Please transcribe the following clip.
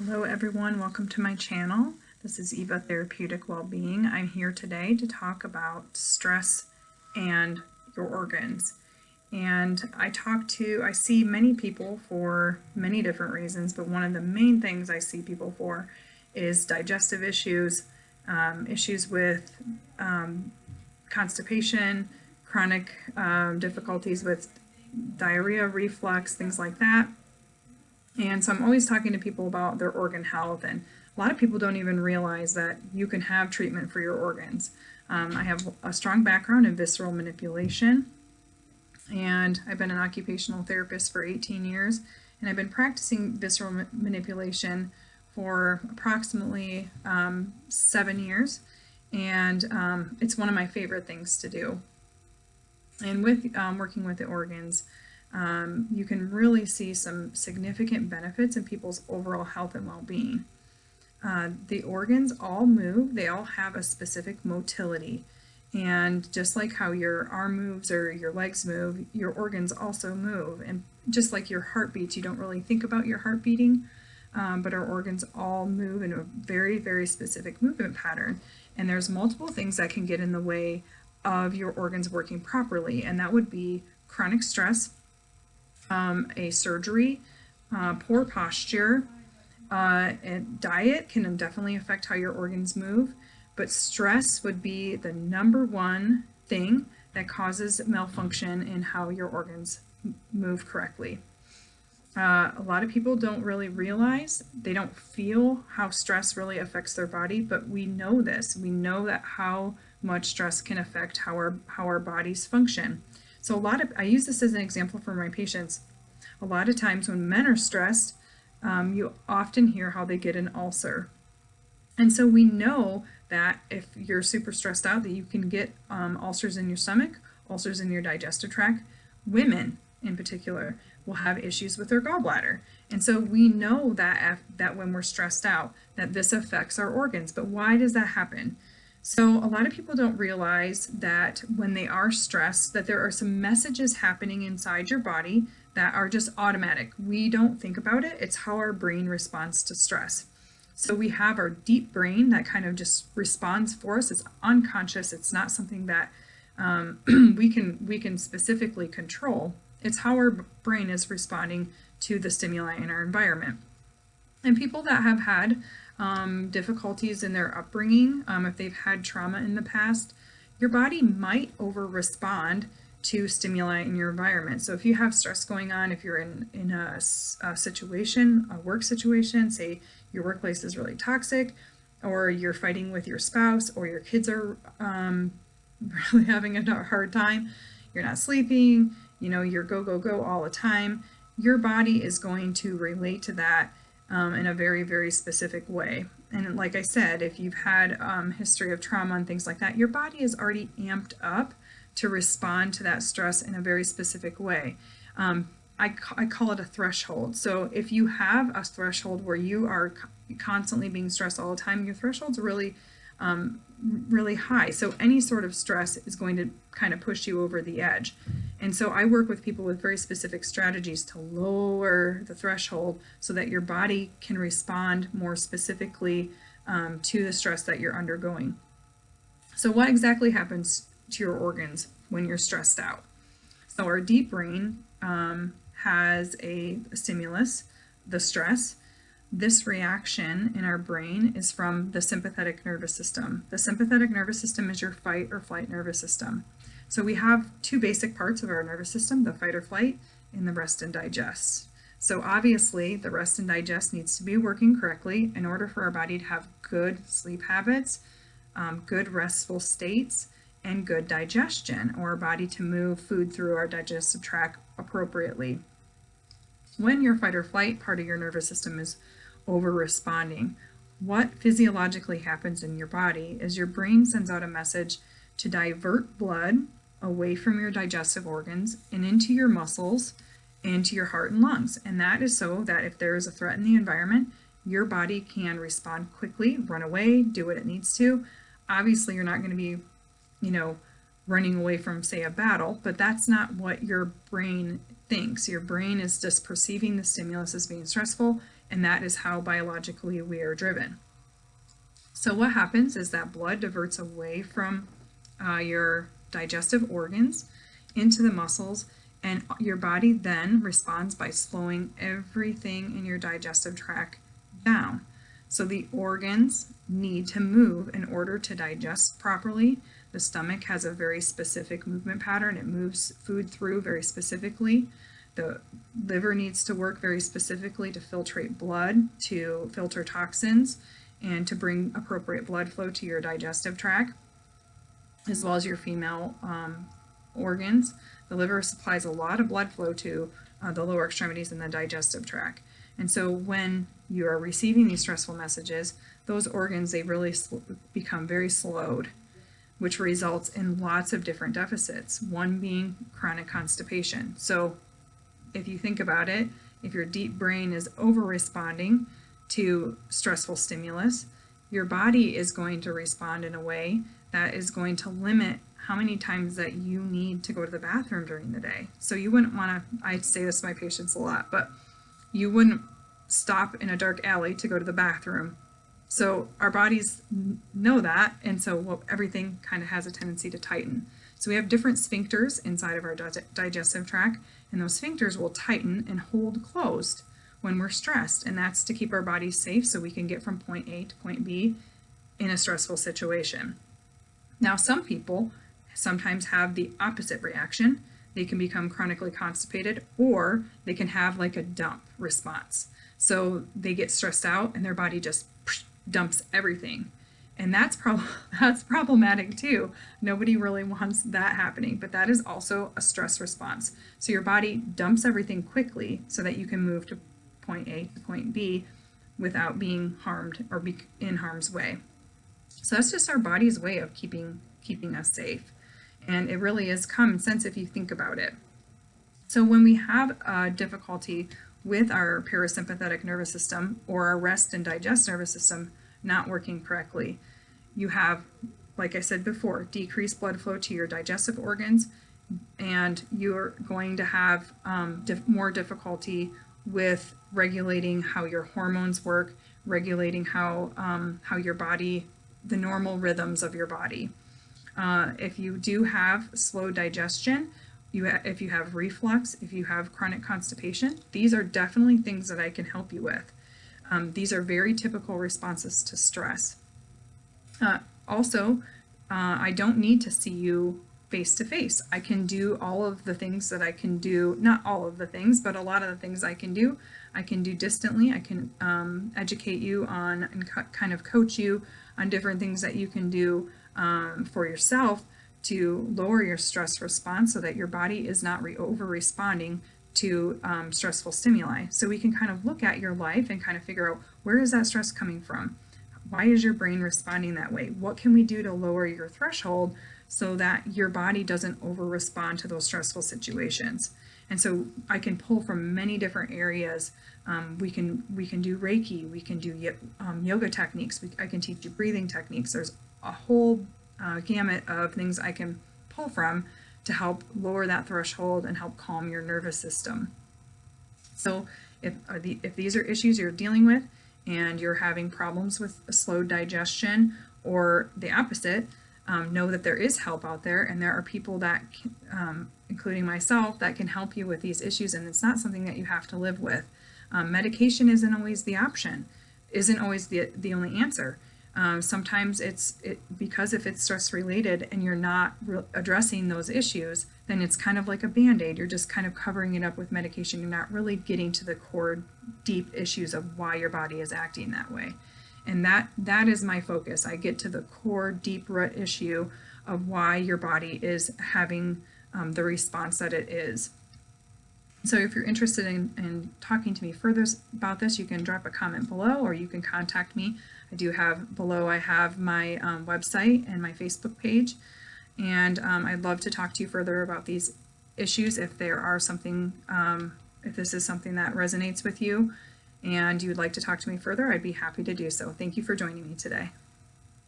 Hello everyone, welcome to my channel. This is Eva Therapeutic Wellbeing. I'm here today to talk about stress and your organs. And I see many people for many different reasons, but one of the main things I see people for is digestive issues, issues with constipation, chronic difficulties with diarrhea, reflux, things like that. And so I'm always talking to people about their organ health, and a lot of people don't even realize that you can have treatment for your organs. I have a strong background in visceral manipulation, and I've been an occupational therapist for 18 years, and I've been practicing visceral manipulation for approximately 7 years, and it's one of my favorite things to do. And with working with the organs, you can really see some significant benefits in people's overall health and well-being. The organs all move, they all have a specific motility, and just like how your arm moves or your legs move, your organs also move. And just like your heart beats, you don't really think about your heart beating, but our organs all move in a very, very specific movement pattern. And there's multiple things that can get in the way of your organs working properly, and that would be chronic stress, a surgery, poor posture, and diet can definitely affect how your organs move, but stress would be the number one thing that causes malfunction in how your organs move correctly. A lot of people don't really realize, they don't feel how stress really affects their body, but we know this. We know that how much stress can affect how our bodies function. So I use this as an example for my patients. A lot of times when men are stressed, you often hear how they get an ulcer. And so we know that if you're super stressed out, that you can get ulcers in your stomach, ulcers in your digestive tract. Women in particular will have issues with their gallbladder. And so we know that when we're stressed out, that this affects our organs. But why does that happen? So a lot of people don't realize that when they are stressed, that there are some messages happening inside your body that are just automatic. We don't think about it. It's how our brain responds to stress. So we have our deep brain that kind of just responds for us. It's unconscious. It's not something that we can specifically control. It's how our brain is responding to the stimuli in our environment. And people that have had difficulties in their upbringing, if they've had trauma in the past, your body might over-respond to stimuli in your environment. So if you have stress going on, if you're in a situation, a work situation, say your workplace is really toxic, or you're fighting with your spouse, or your kids are really having a hard time, you're not sleeping, you're go, go, go all the time, your body is going to relate to that in a very, very specific way. And like I said, if you've had history of trauma and things like that, your body is already amped up to respond to that stress in a very specific way. I call it a threshold. So if you have a threshold where you are constantly being stressed all the time, your threshold's really really high. So any sort of stress is going to kind of push you over the edge. And so I work with people with very specific strategies to lower the threshold so that your body can respond more specifically to the stress that you're undergoing. So what exactly happens to your organs when you're stressed out? So our deep brain has a stimulus, the stress. This reaction in our brain is from the sympathetic nervous system. The sympathetic nervous system is your fight or flight nervous system. So we have two basic parts of our nervous system, the fight or flight and the rest and digest. So obviously the rest and digest needs to be working correctly in order for our body to have good sleep habits, good restful states, and good digestion, or our body to move food through our digestive tract appropriately. When your fight or flight part of your nervous system is over responding, what physiologically happens in your body is your brain sends out a message to divert blood away from your digestive organs and into your muscles and to your heart and lungs. And that is so that if there is a threat in the environment, your body can respond quickly, run away, do what it needs to. Obviously, you're not going to be, running away from, say, a battle, but that's not what your brain thinks. Your brain is just perceiving the stimulus as being stressful, and that is how biologically we are driven. So what happens is that blood diverts away from your digestive organs into the muscles, and your body then responds by slowing everything in your digestive tract down. So the organs need to move in order to digest properly. The stomach has a very specific movement pattern. It moves food through very specifically. The liver needs to work very specifically to filtrate blood, to filter toxins, and to bring appropriate blood flow to your digestive tract, as well as your female organs. The liver supplies a lot of blood flow to the lower extremities and the digestive tract. And so when you are receiving these stressful messages, those organs, they really become very slowed, which results in lots of different deficits, one being chronic constipation. So if you think about it, if your deep brain is over-responding to stressful stimulus, your body is going to respond in a way that is going to limit how many times that you need to go to the bathroom during the day. So you wouldn't want to, I say this to my patients a lot, but you wouldn't stop in a dark alley to go to the bathroom. So our bodies know that, and so everything kind of has a tendency to tighten. So we have different sphincters inside of our digestive tract, and those sphincters will tighten and hold closed when we're stressed, and that's to keep our bodies safe so we can get from point A to point B in a stressful situation. Now, some people sometimes have the opposite reaction. They can become chronically constipated, or they can have like a dump response. So they get stressed out and their body just dumps everything. And that's problematic too. Nobody really wants that happening, but that is also a stress response. So your body dumps everything quickly so that you can move to point A to point B without being harmed or be in harm's way. So that's just our body's way of keeping us safe. And it really is common sense if you think about it. So when we have difficulty with our parasympathetic nervous system or our rest and digest nervous system not working correctly, you have, like I said before, decreased blood flow to your digestive organs, and you're going to have more difficulty with regulating how your hormones work, regulating how your body, the normal rhythms of your body. If you do have slow digestion, if you have reflux, if you have chronic constipation, these are definitely things that I can help you with. These are very typical responses to stress. Also, I don't need to see you face to face. I can do all of the things that I can do, not all of the things, but a lot of the things I can do distantly. I can educate you on and kind of coach you on different things that you can do for yourself to lower your stress response so that your body is not over-responding to stressful stimuli. So we can kind of look at your life and kind of figure out, where is that stress coming from? Why is your brain responding that way? What can we do to lower your threshold so that your body doesn't over-respond to those stressful situations? And so I can pull from many different areas. We can do Reiki, we can do yoga techniques, I can teach you breathing techniques. There's a whole gamut of things I can pull from to help lower that threshold and help calm your nervous system. So if these are issues you're dealing with and you're having problems with a slow digestion or the opposite, know that there is help out there, and there are people that, including myself, that can help you with these issues, and it's not something that you have to live with. Medication isn't always the option, isn't always the only answer. Sometimes because if it's stress related and you're not addressing those issues, then it's kind of like a band-aid. You're just kind of covering it up with medication. You're not really getting to the core deep issues of why your body is acting that way. And that is my focus. I get to the core deep root issue of why your body is having the response that it is. So if you're interested in talking to me further about this, you can drop a comment below, or you can contact me. I have my website and my Facebook page, and I'd love to talk to you further about these issues if this is something that resonates with you and you would like to talk to me further. I'd be happy to do so. Thank you for joining me today.